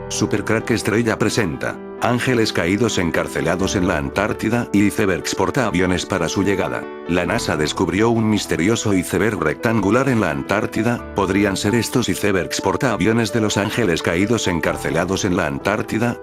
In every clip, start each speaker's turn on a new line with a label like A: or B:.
A: Supercrack Estrella presenta Ángeles caídos encarcelados en la Antártida y icebergs portaaviones para su llegada. La NASA descubrió un misterioso iceberg rectangular en la Antártida. ¿Podrían ser estos icebergs portaaviones de los ángeles caídos encarcelados en la Antártida?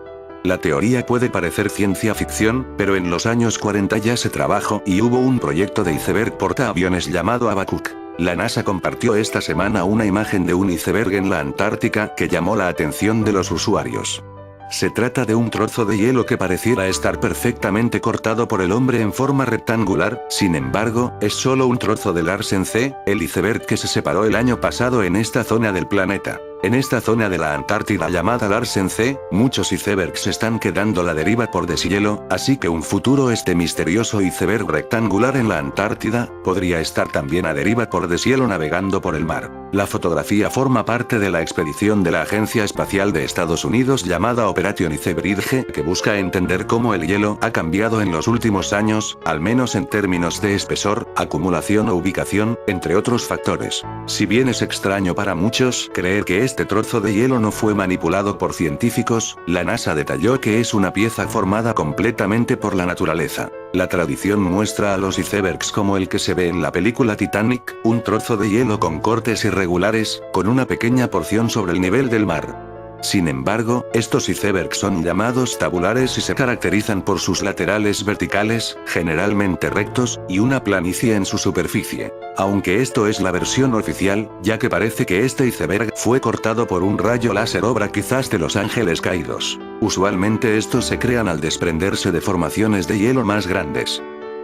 A: La teoría puede parecer ciencia ficción, pero en los años 40 ya se trabajó y hubo un proyecto de iceberg portaaviones llamado Habacuc. La NASA compartió esta semana una imagen de un iceberg en la Antártica que llamó la atención de los usuarios. Se trata de un trozo de hielo que pareciera estar perfectamente cortado por el hombre en forma rectangular. Sin embargo, es solo un trozo de Larsen C, el iceberg que se separó el año pasado en esta zona del planeta. En esta zona de la Antártida llamada Larsen C, muchos icebergs están quedando a la deriva por deshielo, así que un futuro misterioso iceberg rectangular en la Antártida podría estar también a deriva por deshielo navegando por el mar. La fotografía forma parte de la expedición de la Agencia Espacial de Estados Unidos llamada Operation Icebridge, que busca entender cómo el hielo ha cambiado en los últimos años, al menos en términos de espesor, acumulación o ubicación, entre otros factores. Si bien es extraño para muchos creer que este trozo de hielo no fue manipulado por científicos, la NASA detalló que es una pieza formada completamente por la naturaleza. La tradición muestra a los icebergs como el que se ve en la película Titanic, un trozo de hielo con cortes irregulares, con una pequeña porción sobre el nivel del mar. Sin embargo, estos icebergs son llamados tabulares y se caracterizan por sus laterales verticales, generalmente rectos, y una planicie en su superficie. Aunque esto es la versión oficial, ya que parece que este iceberg fue cortado por un rayo láser obra quizás de los ángeles caídos. Usualmente estos se crean al desprenderse de formaciones de hielo más grandes.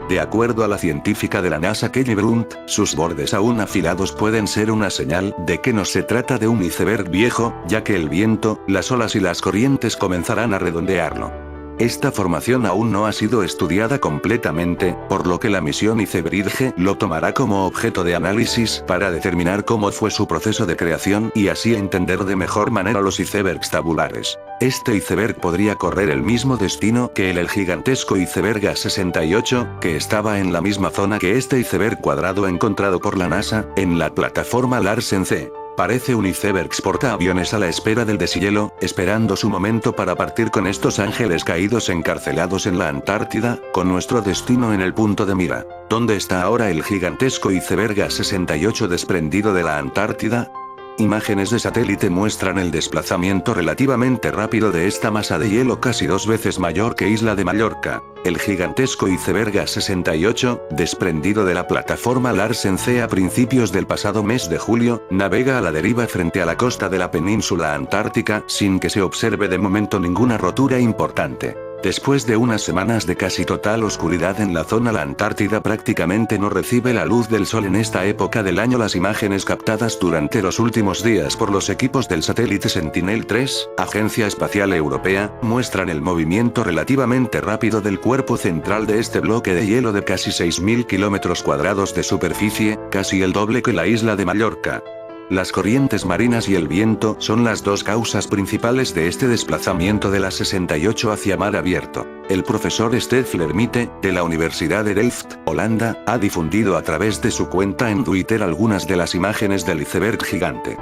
A: De acuerdo a la científica de la NASA Kelly Brunt, sus bordes aún afilados pueden ser una señal de que no se trata de un iceberg viejo, ya que el viento, las olas y las corrientes comenzarán a redondearlo. Esta formación aún no ha sido estudiada completamente, por lo que la misión Icebridge lo tomará como objeto de análisis para determinar cómo fue su proceso de creación y así entender de mejor manera los icebergs tabulares. Este iceberg podría correr el mismo destino que el gigantesco iceberg A68, que estaba en la misma zona que este iceberg cuadrado encontrado por la NASA, en la plataforma Larsen C. Parece un iceberg portaaviones a la espera del deshielo, esperando su momento para partir con estos ángeles caídos encarcelados en la Antártida, con nuestro destino en el punto de mira. ¿Dónde está ahora el gigantesco iceberg A68 desprendido de la Antártida? Imágenes de satélite muestran el desplazamiento relativamente rápido de esta masa de hielo casi 2 veces mayor que Isla de Mallorca. El gigantesco iceberg A68, desprendido de la plataforma Larsen C a principios del pasado mes de julio, navega a la deriva frente a la costa de la península antártica sin que se observe de momento ninguna rotura importante. Después de unas semanas de casi total oscuridad en la zona, la Antártida prácticamente no recibe la luz del sol en esta época del año. Las imágenes captadas durante los últimos días por los equipos del satélite Sentinel-3, Agencia Espacial Europea, muestran el movimiento relativamente rápido del cuerpo central de este bloque de hielo de casi 6.000 kilómetros cuadrados de superficie, casi el doble que la isla de Mallorca. Las corrientes marinas y el viento son las dos causas principales de este desplazamiento de la 68 hacia mar abierto. El profesor Stef Lermite, de la Universidad de Delft, Holanda, ha difundido a través de su cuenta en Twitter algunas de las imágenes del iceberg gigante.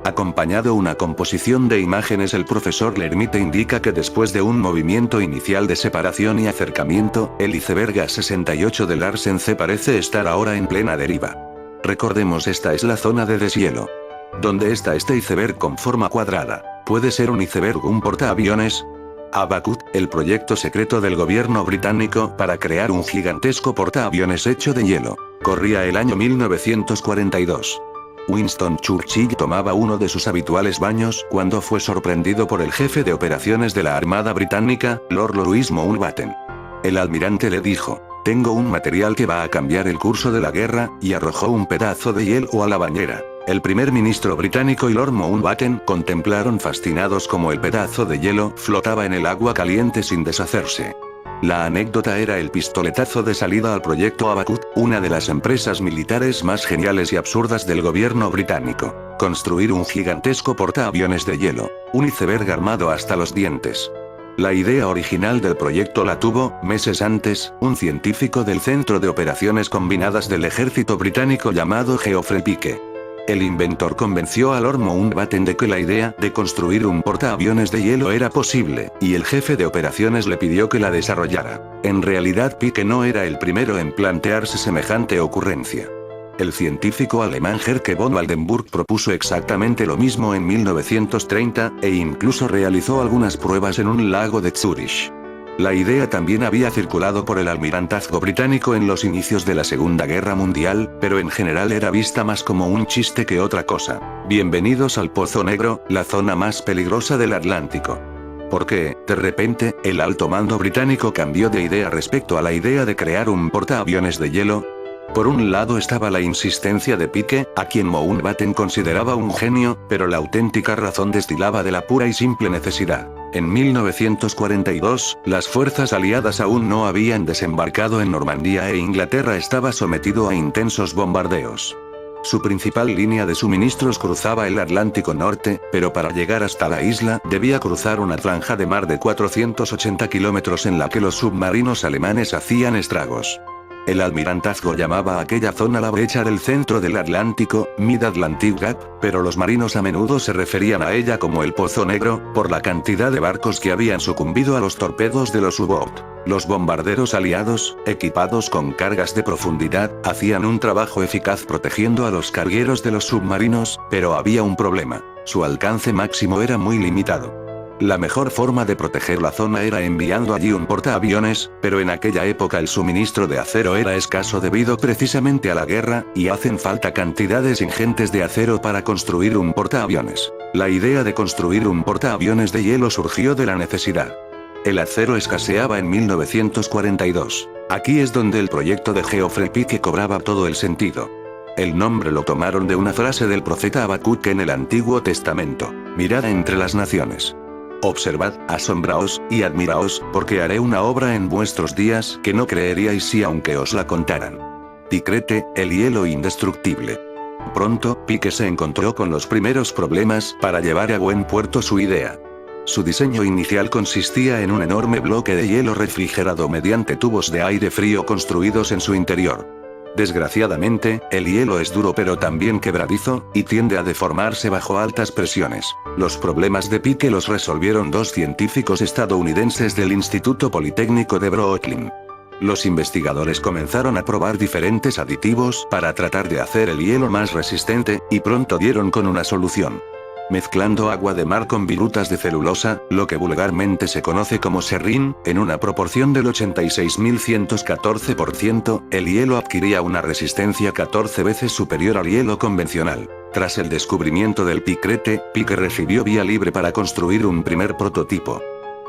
A: Acompañado una composición de imágenes, el profesor Lermite indica que después de un movimiento inicial de separación y acercamiento, el iceberg A68 de Larsen C parece estar ahora en plena deriva. Recordemos, esta es la zona de deshielo. ¿Dónde está este iceberg con forma cuadrada? ¿Puede ser un iceberg, un portaaviones? Habacuc, el proyecto secreto del gobierno británico para crear un gigantesco portaaviones hecho de hielo, corría el año 1942. Winston Churchill tomaba uno de sus habituales baños cuando fue sorprendido por el jefe de operaciones de la Armada Británica, Lord Louis Mountbatten. El almirante le dijo: "Tengo un material que va a cambiar el curso de la guerra", y arrojó un pedazo de hielo a la bañera. El primer ministro británico y Lord Mountbatten contemplaron fascinados cómo el pedazo de hielo flotaba en el agua caliente sin deshacerse. La anécdota era el pistoletazo de salida al proyecto Habacuc, una de las empresas militares más geniales y absurdas del gobierno británico. Construir un gigantesco portaaviones de hielo, un iceberg armado hasta los dientes. La idea original del proyecto la tuvo, meses antes, un científico del Centro de Operaciones Combinadas del Ejército Británico llamado Geoffrey Pike. El inventor convenció a Lord Mountbatten de que la idea de construir un portaaviones de hielo era posible, y el jefe de operaciones le pidió que la desarrollara. En realidad Pike no era el primero en plantearse semejante ocurrencia. El científico alemán Gerke von Waldenburg propuso exactamente lo mismo en 1930, e incluso realizó algunas pruebas en un lago de Zúrich. La idea también había circulado por el almirantazgo británico en los inicios de la Segunda Guerra Mundial, pero en general era vista más como un chiste que otra cosa. Bienvenidos al Pozo Negro, la zona más peligrosa del Atlántico. Porque, de repente, el alto mando británico cambió de idea respecto a la idea de crear un portaaviones de hielo. Por un lado estaba la insistencia de Pike, a quien Mountbatten consideraba un genio, pero la auténtica razón destilaba de la pura y simple necesidad. En 1942, las fuerzas aliadas aún no habían desembarcado en Normandía e Inglaterra estaba sometido a intensos bombardeos. Su principal línea de suministros cruzaba el Atlántico Norte, pero para llegar hasta la isla debía cruzar una franja de mar de 480 kilómetros en la que los submarinos alemanes hacían estragos. El almirantazgo llamaba a aquella zona la brecha del centro del Atlántico, Mid-Atlantic Gap, pero los marinos a menudo se referían a ella como el Pozo Negro, por la cantidad de barcos que habían sucumbido a los torpedos de los U-Boat. Los bombarderos aliados, equipados con cargas de profundidad, hacían un trabajo eficaz protegiendo a los cargueros de los submarinos, pero había un problema: su alcance máximo era muy limitado. La mejor forma de proteger la zona era enviando allí un portaaviones, pero en aquella época el suministro de acero era escaso debido precisamente a la guerra, y hacen falta cantidades ingentes de acero para construir un portaaviones. La idea de construir un portaaviones de hielo surgió de la necesidad. El acero escaseaba en 1942. Aquí es donde el proyecto de Geoffrey Pike cobraba todo el sentido. El nombre lo tomaron de una frase del profeta Habacuc en el Antiguo Testamento: mirad entre las naciones. Observad, asombraos, y admiraos, porque haré una obra en vuestros días que no creeríais si aunque os la contaran. Picrete, el hielo indestructible. Pronto, Pike se encontró con los primeros problemas para llevar a buen puerto su idea. Su diseño inicial consistía en un enorme bloque de hielo refrigerado mediante tubos de aire frío construidos en su interior. Desgraciadamente, el hielo es duro pero también quebradizo, y tiende a deformarse bajo altas presiones. Los problemas de Pike los resolvieron dos científicos estadounidenses del Instituto Politécnico de Brooklyn. Los investigadores comenzaron a probar diferentes aditivos para tratar de hacer el hielo más resistente, y pronto dieron con una solución. Mezclando agua de mar con virutas de celulosa, lo que vulgarmente se conoce como serrín, en una proporción del 86.114%, el hielo adquiría una resistencia 14 veces superior al hielo convencional. Tras el descubrimiento del picrete, Pike recibió vía libre para construir un primer prototipo.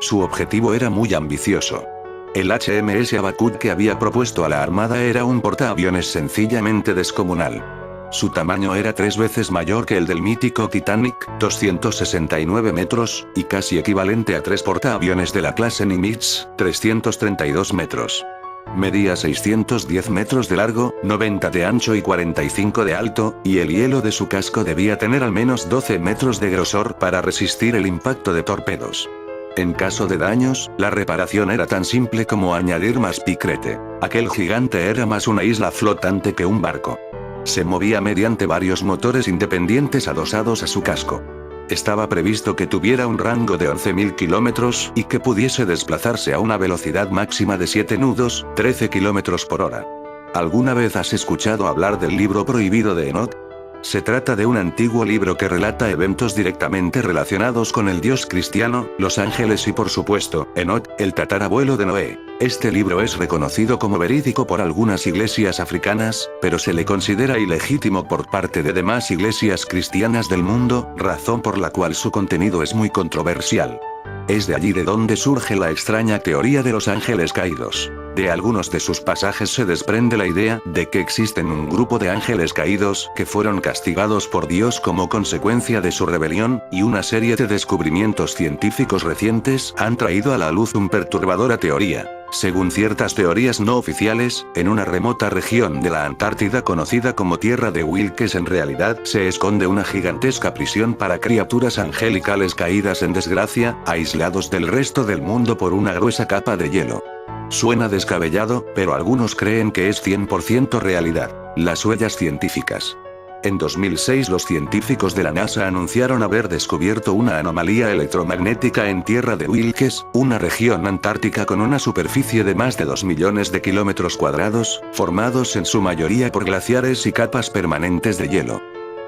A: Su objetivo era muy ambicioso. El HMS Habacuc que había propuesto a la Armada era un portaaviones sencillamente descomunal. Su tamaño era 3 veces mayor que el del mítico Titanic, 269 metros, y casi equivalente a 3 portaaviones de la clase Nimitz, 332 metros. Medía 610 metros de largo, 90 de ancho y 45 de alto, y el hielo de su casco debía tener al menos 12 metros de grosor para resistir el impacto de torpedos. En caso de daños, la reparación era tan simple como añadir más picrete. Aquel gigante era más una isla flotante que un barco. Se movía mediante varios motores independientes adosados a su casco. Estaba previsto que tuviera un rango de 11.000 kilómetros y que pudiese desplazarse a una velocidad máxima de 7 nudos, 13 kilómetros por hora. ¿Alguna vez has escuchado hablar del libro prohibido de Enoch? Se trata de un antiguo libro que relata eventos directamente relacionados con el dios cristiano, los ángeles y por supuesto, Enoch, el tatarabuelo de Noé. Este libro es reconocido como verídico por algunas iglesias africanas, pero se le considera ilegítimo por parte de demás iglesias cristianas del mundo, razón por la cual su contenido es muy controversial. Es de allí de donde surge la extraña teoría de los ángeles caídos. De algunos de sus pasajes se desprende la idea de que existen un grupo de ángeles caídos que fueron castigados por Dios como consecuencia de su rebelión, y una serie de descubrimientos científicos recientes han traído a la luz una perturbadora teoría. Según ciertas teorías no oficiales, en una remota región de la Antártida conocida como Tierra de Wilkes en realidad se esconde una gigantesca prisión para criaturas angelicales caídas en desgracia, aislados del resto del mundo por una gruesa capa de hielo. Suena descabellado, pero algunos creen que es 100% realidad. Las huellas científicas. En 2006 los científicos de la NASA anunciaron haber descubierto una anomalía electromagnética en tierra de Wilkes, una región antártica con una superficie de más de 2 millones de kilómetros cuadrados, formados en su mayoría por glaciares y capas permanentes de hielo.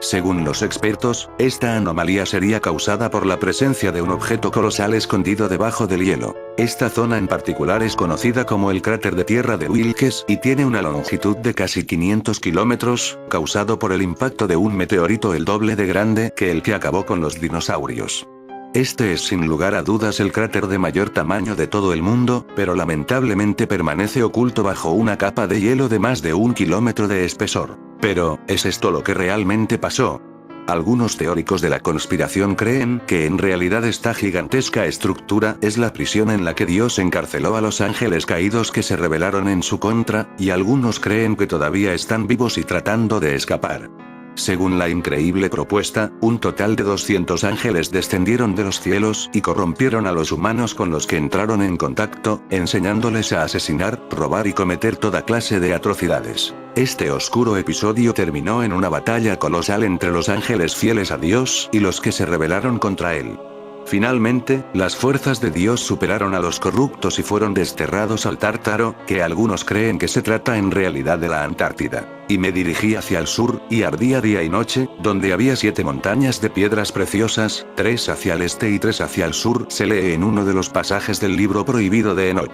A: Según los expertos, esta anomalía sería causada por la presencia de un objeto colosal escondido debajo del hielo. Esta zona en particular es conocida como el cráter de tierra de Wilkes y tiene una longitud de casi 500 kilómetros, causado por el impacto de un meteorito el doble de grande que el que acabó con los dinosaurios. Este es sin lugar a dudas el cráter de mayor tamaño de todo el mundo, pero lamentablemente permanece oculto bajo una capa de hielo de más de 1 kilómetro de espesor. Pero, ¿es esto lo que realmente pasó? Algunos teóricos de la conspiración creen que en realidad esta gigantesca estructura es la prisión en la que Dios encarceló a los ángeles caídos que se rebelaron en su contra, y algunos creen que todavía están vivos y tratando de escapar. Según la increíble propuesta, un total de 200 ángeles descendieron de los cielos y corrompieron a los humanos con los que entraron en contacto, enseñándoles a asesinar, robar y cometer toda clase de atrocidades. Este oscuro episodio terminó en una batalla colosal entre los ángeles fieles a Dios y los que se rebelaron contra él. Finalmente, las fuerzas de Dios superaron a los corruptos y fueron desterrados al Tártaro, que algunos creen que se trata en realidad de la Antártida. Y me dirigí hacia el sur, y ardía día y noche, donde había 7 montañas de piedras preciosas, 3 hacia el este y 3 hacia el sur, se lee en uno de los pasajes del libro prohibido de Enoch.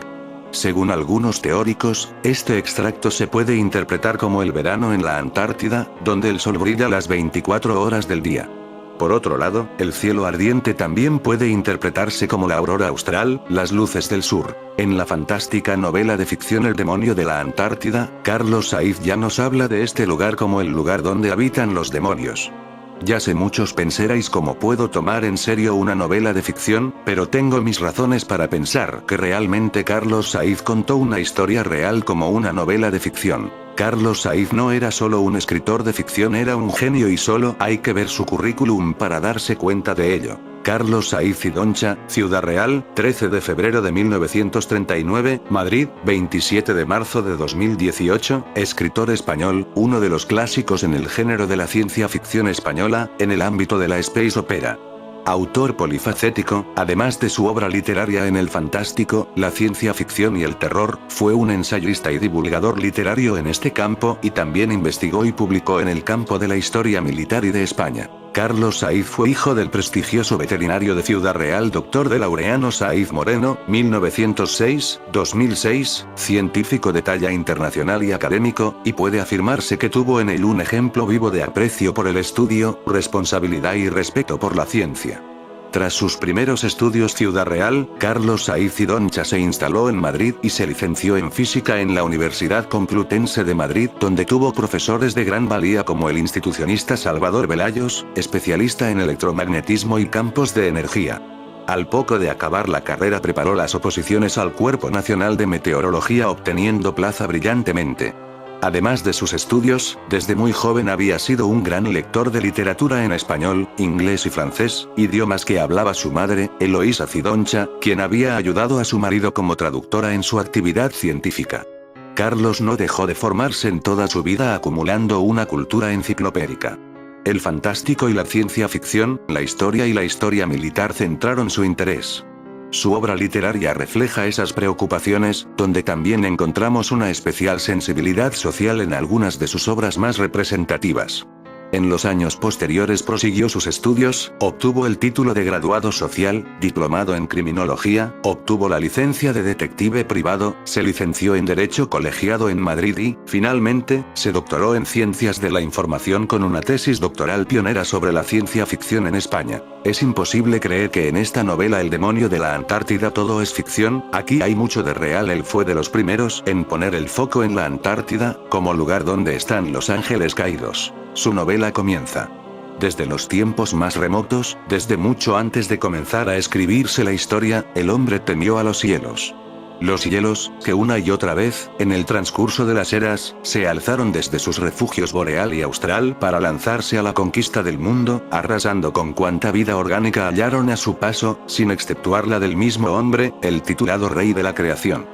A: Según algunos teóricos, este extracto se puede interpretar como el verano en la Antártida, donde el sol brilla las 24 horas del día. Por otro lado, el cielo ardiente también puede interpretarse como la aurora austral, las luces del sur. En la fantástica novela de ficción El demonio de la Antártida, Carlos Saiz ya nos habla de este lugar como el lugar donde habitan los demonios. Ya sé, muchos pensaréis cómo puedo tomar en serio una novela de ficción, pero tengo mis razones para pensar que realmente Carlos Saiz contó una historia real como una novela de ficción. Carlos Saiz no era solo un escritor de ficción, era un genio y solo hay que ver su currículum para darse cuenta de ello. Carlos Saiz Idoncha, Ciudad Real, 13 de febrero de 1939, Madrid, 27 de marzo de 2018, escritor español, uno de los clásicos en el género de la ciencia ficción española, en el ámbito de la space opera. Autor polifacético, además de su obra literaria en el fantástico, la ciencia ficción y el terror, fue un ensayista y divulgador literario en este campo, y también investigó y publicó en el campo de la historia militar y de España. Carlos Saiz fue hijo del prestigioso veterinario de Ciudad Real Dr. de Laureano Saiz Moreno, 1906-2006, científico de talla internacional y académico, y puede afirmarse que tuvo en él un ejemplo vivo de aprecio por el estudio, responsabilidad y respeto por la ciencia. Tras sus primeros estudios Ciudad Real, Carlos Saiz Idoncha se instaló en Madrid y se licenció en Física en la Universidad Complutense de Madrid, donde tuvo profesores de gran valía como el institucionista Salvador Velayos, especialista en electromagnetismo y campos de energía. Al poco de acabar la carrera preparó las oposiciones al Cuerpo Nacional de Meteorología, obteniendo plaza brillantemente. Además de sus estudios, desde muy joven había sido un gran lector de literatura en español, inglés y francés, idiomas que hablaba su madre, Eloísa Idoncha, quien había ayudado a su marido como traductora en su actividad científica. Carlos no dejó de formarse en toda su vida, acumulando una cultura enciclopédica. El fantástico y la ciencia ficción, la historia y la historia militar centraron su interés. Su obra literaria refleja esas preocupaciones, donde también encontramos una especial sensibilidad social en algunas de sus obras más representativas. En los años posteriores prosiguió sus estudios, obtuvo el título de graduado social, diplomado en criminología, obtuvo la licencia de detective privado, se licenció en Derecho colegiado en Madrid y, finalmente, se doctoró en Ciencias de la Información con una tesis doctoral pionera sobre la ciencia ficción en España. Es imposible creer que en esta novela El demonio de la Antártida todo es ficción, aquí hay mucho de real. Él fue de los primeros en poner el foco en la Antártida, como lugar donde están los ángeles caídos. Su novela comienza desde los tiempos más remotos, desde mucho antes de comenzar a escribirse la historia, el hombre temió a los hielos. Los hielos, que una y otra vez, en el transcurso de las eras, se alzaron desde sus refugios boreal y austral para lanzarse a la conquista del mundo, arrasando con cuanta vida orgánica hallaron a su paso, sin exceptuar la del mismo hombre, el titulado rey de la creación.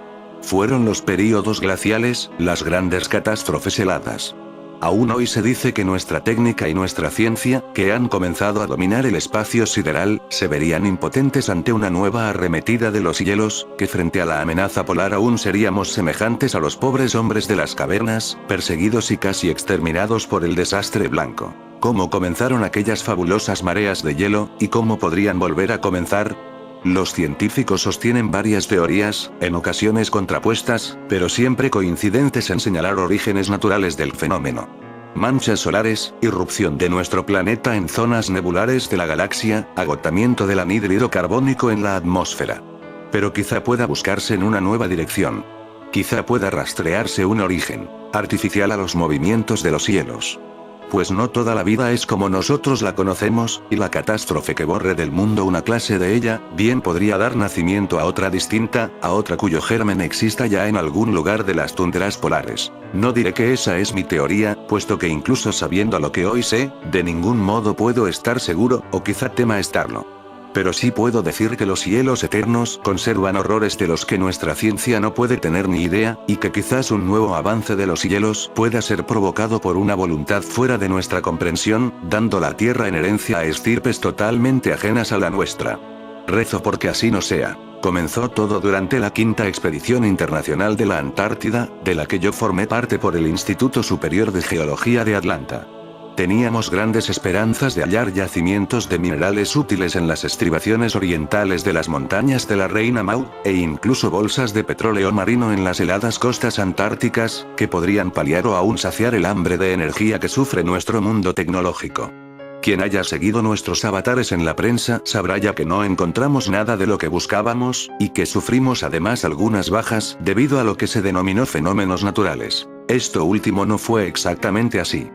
A: Fueron los períodos glaciales, las grandes catástrofes heladas. Aún hoy se dice que nuestra técnica y nuestra ciencia, que han comenzado a dominar el espacio sideral, se verían impotentes ante una nueva arremetida de los hielos, que frente a la amenaza polar aún seríamos semejantes a los pobres hombres de las cavernas, perseguidos y casi exterminados por el desastre blanco. ¿Cómo comenzaron aquellas fabulosas mareas de hielo, y cómo podrían volver a comenzar? Los científicos sostienen varias teorías, en ocasiones contrapuestas, pero siempre coincidentes en señalar orígenes naturales del fenómeno. Manchas solares, irrupción de nuestro planeta en zonas nebulares de la galaxia, agotamiento del anhídrido carbónico en la atmósfera. Pero quizá pueda buscarse en una nueva dirección. Quizá pueda rastrearse un origen artificial a los movimientos de los hielos. Pues no toda la vida es como nosotros la conocemos, y la catástrofe que borre del mundo una clase de ella, bien podría dar nacimiento a otra distinta, a otra cuyo germen exista ya en algún lugar de las tundras polares. No diré que esa es mi teoría, puesto que incluso sabiendo lo que hoy sé, de ningún modo puedo estar seguro, o quizá tema estarlo. Pero sí puedo decir que los hielos eternos conservan horrores de los que nuestra ciencia no puede tener ni idea, y que quizás un nuevo avance de los hielos pueda ser provocado por una voluntad fuera de nuestra comprensión, dando la Tierra en herencia a estirpes totalmente ajenas a la nuestra. Rezo porque así no sea. Comenzó todo durante la quinta expedición internacional de la Antártida, de la que yo formé parte por el Instituto Superior de Geología de Atlanta. Teníamos grandes esperanzas de hallar yacimientos de minerales útiles en las estribaciones orientales de las montañas de la Reina Maud, e incluso bolsas de petróleo marino en las heladas costas antárticas, que podrían paliar o aún saciar el hambre de energía que sufre nuestro mundo tecnológico. Quien haya seguido nuestros avatares en la prensa sabrá ya que no encontramos nada de lo que buscábamos, y que sufrimos además algunas bajas debido a lo que se denominó fenómenos naturales. Esto último no fue exactamente así.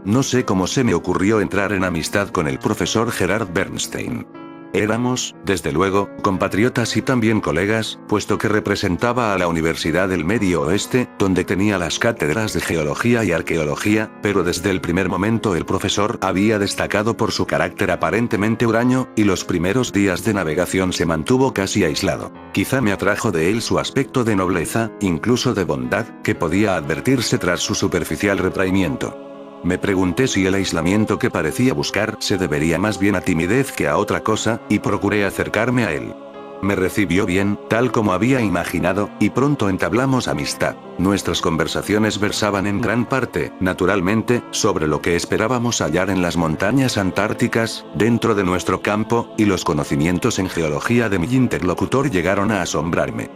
A: No sé cómo se me ocurrió entrar en amistad con el profesor Gerard Bernstein. Éramos, desde luego, compatriotas y también colegas, puesto que representaba a la Universidad del Medio Oeste, donde tenía las cátedras de Geología y Arqueología, pero desde el primer momento el profesor había destacado por su carácter aparentemente huraño, y los primeros días de navegación se mantuvo casi aislado. Quizá me atrajo de él su aspecto de nobleza, incluso de bondad, que podía advertirse tras su superficial retraimiento. Me pregunté si el aislamiento que parecía buscar se debería más bien a timidez que a otra cosa, y procuré acercarme a él. Me recibió bien, tal como había imaginado, y pronto entablamos amistad. Nuestras conversaciones versaban en gran parte, naturalmente, sobre lo que esperábamos hallar en las montañas antárticas, dentro de nuestro campo, y los conocimientos en geología de mi interlocutor llegaron a asombrarme.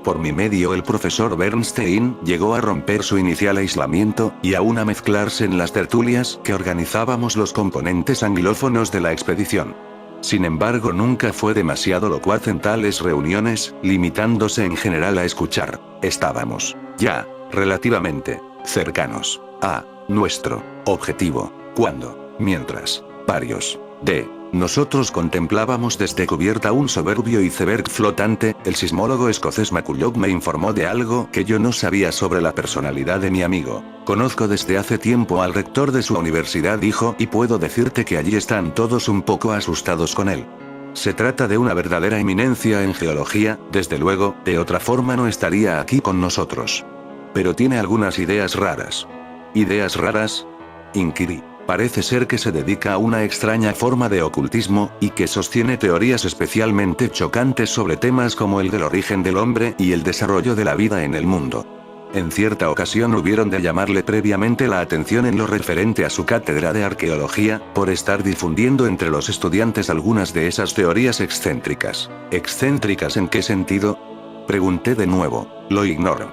A: Por mi medio el profesor Bernstein llegó a romper su inicial aislamiento, y aún a mezclarse en las tertulias que organizábamos los componentes anglófonos de la expedición. Sin embargo, nunca fue demasiado locuaz en tales reuniones, limitándose en general a escuchar. Estábamos, ya, relativamente, cercanos a nuestro objetivo, cuando, mientras, varios de nosotros contemplábamos desde cubierta un soberbio iceberg flotante, el sismólogo escocés McCulloch me informó de algo que yo no sabía sobre la personalidad de mi amigo. Conozco desde hace tiempo al rector de su universidad, dijo, y puedo decirte que allí están todos un poco asustados con él. Se trata de una verdadera eminencia en geología, desde luego, de otra forma no estaría aquí con nosotros. Pero tiene algunas ideas raras. ¿Ideas raras?, inquirí. Parece ser que se dedica a una extraña forma de ocultismo, y que sostiene teorías especialmente chocantes sobre temas como el del origen del hombre y el desarrollo de la vida en el mundo. En cierta ocasión hubieron de llamarle previamente la atención en lo referente a su cátedra de arqueología, por estar difundiendo entre los estudiantes algunas de esas teorías excéntricas. ¿Excéntricas en qué sentido?, pregunté de nuevo. Lo ignoro.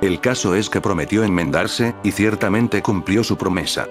A: El caso es que prometió enmendarse, y ciertamente cumplió su promesa.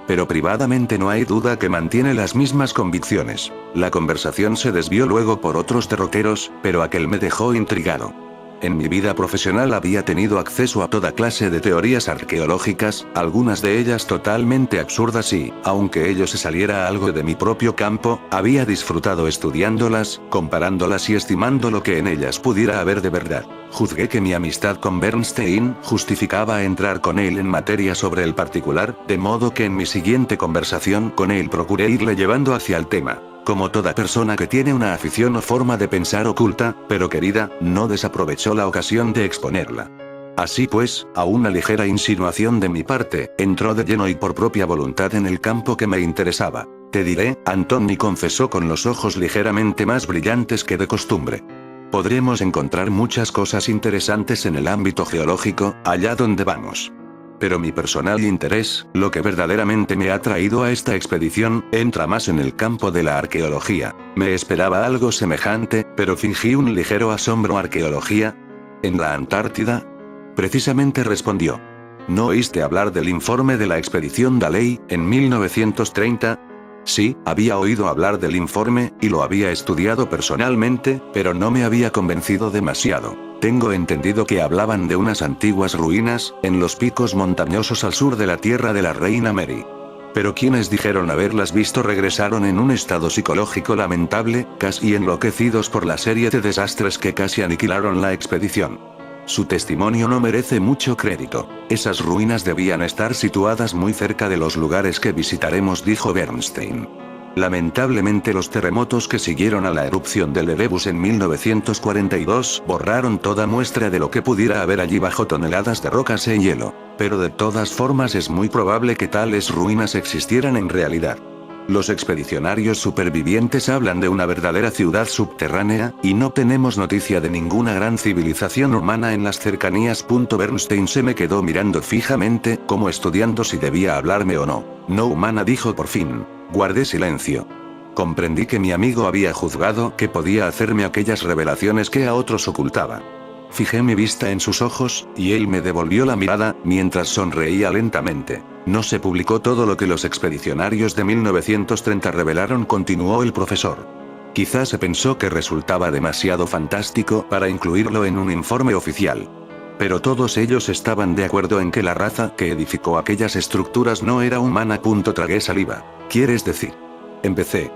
A: Pero privadamente no hay duda que mantiene las mismas convicciones. La conversación se desvió luego por otros derroteros, pero aquel me dejó intrigado. En mi vida profesional había tenido acceso a toda clase de teorías arqueológicas, algunas de ellas totalmente absurdas y, aunque ello se saliera algo de mi propio campo, había disfrutado estudiándolas, comparándolas y estimando lo que en ellas pudiera haber de verdad. Juzgué que mi amistad con Bernstein justificaba entrar con él en materia sobre el particular, de modo que en mi siguiente conversación con él procuré irle llevando hacia el tema. Como toda persona que tiene una afición o forma de pensar oculta, pero querida, no desaprovechó la ocasión de exponerla. Así pues, a una ligera insinuación de mi parte, entró de lleno y por propia voluntad en el campo que me interesaba. Te diré, Antoni confesó con los ojos ligeramente más brillantes que de costumbre. Podremos encontrar muchas cosas interesantes en el ámbito geológico, allá donde vamos. Pero mi personal interés, lo que verdaderamente me ha traído a esta expedición, entra más en el campo de la arqueología. Me esperaba algo semejante, pero fingí un ligero asombro. ¿Arqueología? ¿En la Antártida? Precisamente, respondió. ¿No oíste hablar del informe de la expedición Dalley, en 1930? Sí, había oído hablar del informe, y lo había estudiado personalmente, pero no me había convencido demasiado. Tengo entendido que hablaban de unas antiguas ruinas, en los picos montañosos al sur de la tierra de la reina Mary. Pero quienes dijeron haberlas visto regresaron en un estado psicológico lamentable, casi enloquecidos por la serie de desastres que casi aniquilaron la expedición. Su testimonio no merece mucho crédito. Esas ruinas debían estar situadas muy cerca de los lugares que visitaremos, dijo Bernstein. Lamentablemente los terremotos que siguieron a la erupción del Erebus en 1942 borraron toda muestra de lo que pudiera haber allí bajo toneladas de rocas e hielo. Pero de todas formas es muy probable que tales ruinas existieran en realidad. Los expedicionarios supervivientes hablan de una verdadera ciudad subterránea, y no tenemos noticia de ninguna gran civilización humana en las cercanías. Bernstein se me quedó mirando fijamente, como estudiando si debía hablarme o no. No humana, dijo por fin. Guardé silencio. Comprendí que mi amigo había juzgado que podía hacerme aquellas revelaciones que a otros ocultaba. Fijé mi vista en sus ojos, y él me devolvió la mirada, mientras sonreía lentamente. No se publicó todo lo que los expedicionarios de 1930 revelaron, continuó el profesor. Quizás se pensó que resultaba demasiado fantástico para incluirlo en un informe oficial. Pero todos ellos estaban de acuerdo en que la raza que edificó aquellas estructuras no era humana. Tragué saliva. ¿Quieres decir? Empecé.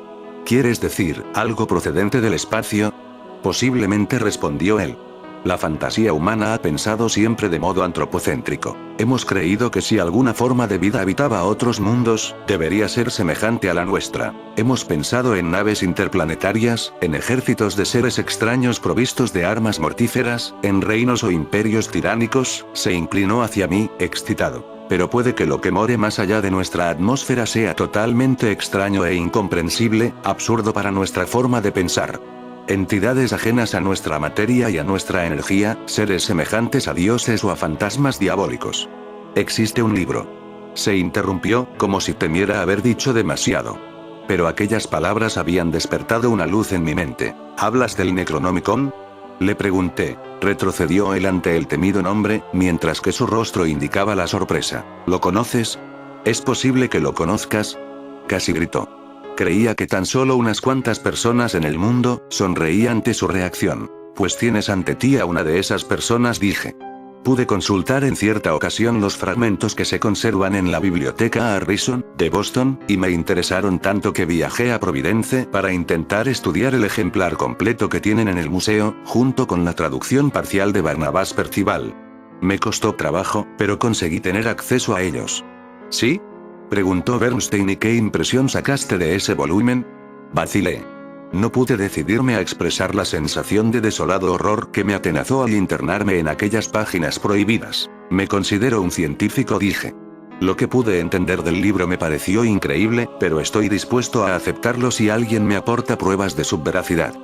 A: ¿Quieres decir algo procedente del espacio? Posiblemente, respondió él. La fantasía humana ha pensado siempre de modo antropocéntrico. Hemos creído que si alguna forma de vida habitaba otros mundos, debería ser semejante a la nuestra. Hemos pensado en naves interplanetarias, en ejércitos de seres extraños provistos de armas mortíferas, en reinos o imperios tiránicos. Se inclinó hacia mí, excitado. Pero puede que lo que more más allá de nuestra atmósfera sea totalmente extraño e incomprensible, absurdo para nuestra forma de pensar. Entidades ajenas a nuestra materia y a nuestra energía, seres semejantes a dioses o a fantasmas diabólicos. Existe un libro. Se interrumpió, como si temiera haber dicho demasiado. Pero aquellas palabras habían despertado una luz en mi mente. ¿Hablas del Necronomicon? Le pregunté. Retrocedió él ante el temido nombre, mientras que su rostro indicaba la sorpresa. ¿Lo conoces? ¿Es posible que lo conozcas? Casi gritó. Creía que tan solo unas cuantas personas en el mundo. Sonreí ante su reacción. Pues tienes ante ti a una de esas personas, dije. Pude consultar en cierta ocasión los fragmentos que se conservan en la biblioteca Harrison, de Boston, y me interesaron tanto que viajé a Providence para intentar estudiar el ejemplar completo que tienen en el museo, junto con la traducción parcial de Barnabas Percival. Me costó trabajo, pero conseguí tener acceso a ellos. ¿Sí? Preguntó Bernstein. ¿Y qué impresión sacaste de ese volumen? Vacilé. No pude decidirme a expresar la sensación de desolado horror que me atenazó al internarme en aquellas páginas prohibidas. Me considero un científico, dije. Lo que pude entender del libro me pareció increíble, pero estoy dispuesto a aceptarlo si alguien me aporta pruebas de su veracidad.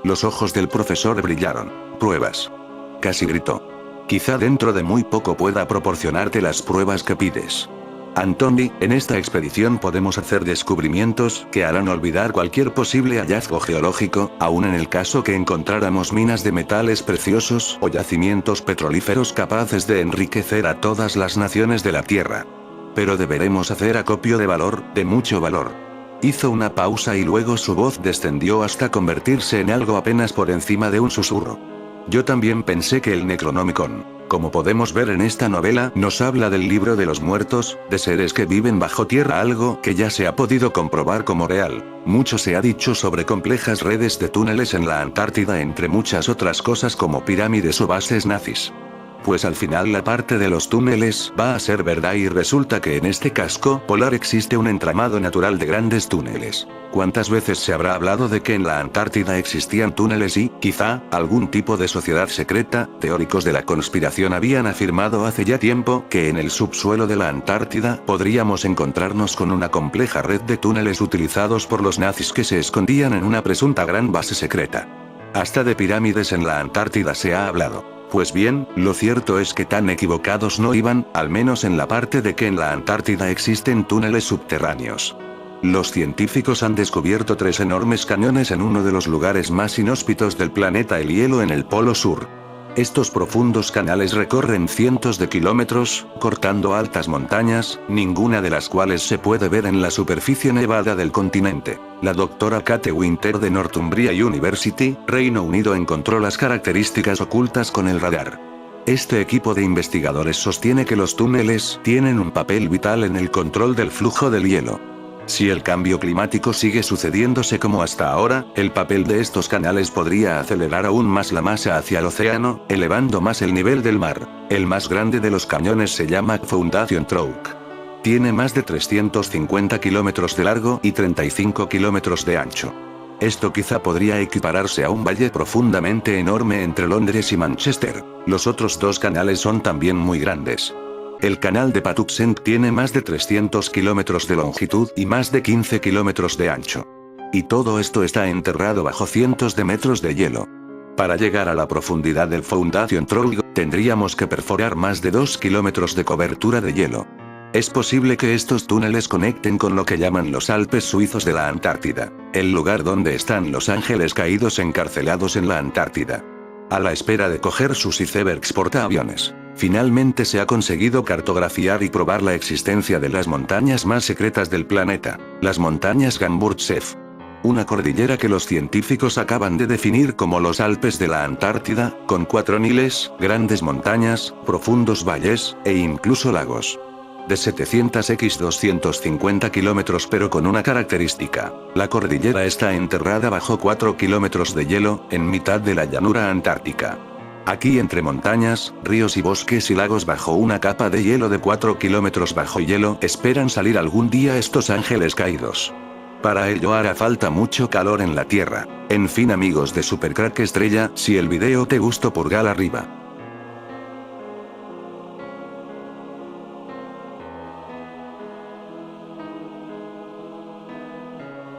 A: Los ojos del profesor brillaron. ¿Pruebas? Casi gritó. Quizá dentro de muy poco pueda proporcionarte las pruebas que pides. Antoni, en esta expedición podemos hacer descubrimientos que harán olvidar cualquier posible hallazgo geológico, aun en el caso que encontráramos minas de metales preciosos o yacimientos petrolíferos capaces de enriquecer a todas las naciones de la Tierra. Pero deberemos hacer acopio de valor, de mucho valor. Hizo una pausa y luego su voz descendió hasta convertirse en algo apenas por encima de un susurro. Yo también pensé que el Necronomicon, como podemos ver en esta novela, nos habla del libro de los muertos, de seres que viven bajo tierra, algo que ya se ha podido comprobar como real. Mucho se ha dicho sobre complejas redes de túneles en la Antártida, entre muchas otras cosas como pirámides o bases nazis. Pues al final la parte de los túneles va a ser verdad y resulta que en este casco polar existe un entramado natural de grandes túneles. ¿Cuántas veces se habrá hablado de que en la Antártida existían túneles y, quizá, algún tipo de sociedad secreta? Teóricos de la conspiración habían afirmado hace ya tiempo que en el subsuelo de la Antártida podríamos encontrarnos con una compleja red de túneles utilizados por los nazis que se escondían en una presunta gran base secreta. Hasta de pirámides en la Antártida se ha hablado. Pues bien, lo cierto es que tan equivocados no iban, al menos en la parte de que en la Antártida existen túneles subterráneos. Los científicos han descubierto 3 enormes cañones en uno de los lugares más inhóspitos del planeta, el hielo en el Polo Sur. Estos profundos canales recorren cientos de kilómetros, cortando altas montañas, ninguna de las cuales se puede ver en la superficie nevada del continente. La doctora Kate Winter de Northumbria University, Reino Unido, encontró las características ocultas con el radar. Este equipo de investigadores sostiene que los túneles tienen un papel vital en el control del flujo del hielo. Si el cambio climático sigue sucediéndose como hasta ahora, el papel de estos canales podría acelerar aún más la masa hacia el océano, elevando más el nivel del mar. El más grande de los cañones se llama Foundation Trough. Tiene más de 350 kilómetros de largo y 35 kilómetros de ancho. Esto quizá podría equipararse a un valle profundamente enorme entre Londres y Manchester. Los otros 2 canales son también muy grandes. El canal de Patuxent tiene más de 300 kilómetros de longitud y más de 15 kilómetros de ancho. Y todo esto está enterrado bajo cientos de metros de hielo. Para llegar a la profundidad del Foundation Trough, tendríamos que perforar más de 2 kilómetros de cobertura de hielo. Es posible que estos túneles conecten con lo que llaman los Alpes suizos de la Antártida, el lugar donde están los ángeles caídos encarcelados en la Antártida. A la espera de coger sus icebergs portaaviones, finalmente se ha conseguido cartografiar y probar la existencia de las montañas más secretas del planeta, las montañas Gamburtsev. Una cordillera que los científicos acaban de definir como los Alpes de la Antártida, con 4 niles, grandes montañas, profundos valles, e incluso lagos. De 700 x 250 kilómetros, pero con una característica: la cordillera está enterrada bajo 4 kilómetros de hielo, en mitad de la llanura antártica. Aquí, entre montañas, ríos y bosques y lagos bajo una capa de hielo de 4 kilómetros bajo hielo, esperan salir algún día estos ángeles caídos. Para ello hará falta mucho calor en la Tierra. En fin, amigos de Supercrack Estrella, si el video te gustó, pulgar arriba.